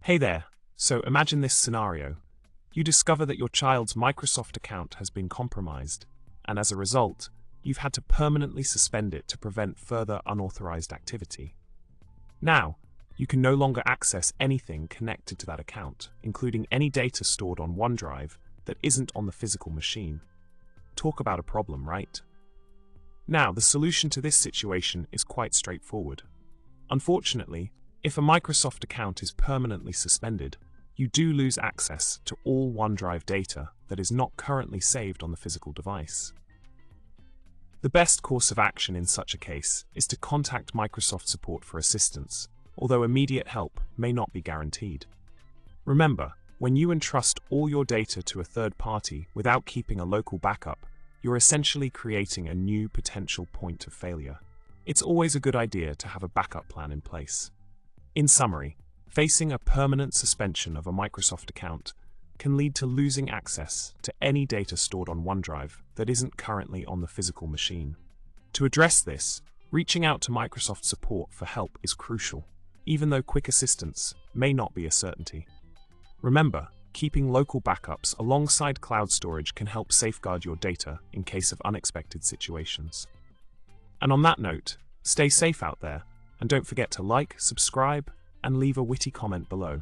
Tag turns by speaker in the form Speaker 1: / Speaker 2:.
Speaker 1: Hey there, so imagine this scenario. You discover that your child's Microsoft account has been compromised, and as a result, you've had to permanently suspend it to prevent further unauthorized activity. Now, you can no longer access anything connected to that account, including any data stored on OneDrive that isn't on the physical machine. Talk about a problem, right? Now, the solution to this situation is quite straightforward. Unfortunately, if a Microsoft account is permanently suspended, you do lose access to all OneDrive data that is not currently saved on the physical device. The best course of action in such a case is to contact Microsoft support for assistance, although immediate help may not be guaranteed. Remember, when you entrust all your data to a third party without keeping a local backup, you're essentially creating a new potential point of failure. It's always a good idea to have a backup plan in place. In summary, facing a permanent suspension of a Microsoft account can lead to losing access to any data stored on OneDrive that isn't currently on the physical machine. To address this, reaching out to Microsoft support for help is crucial, even though quick assistance may not be a certainty. Remember, keeping local backups alongside cloud storage can help safeguard your data in case of unexpected situations. And on that note, stay safe out there, and don't forget to like, subscribe, and leave a witty comment below.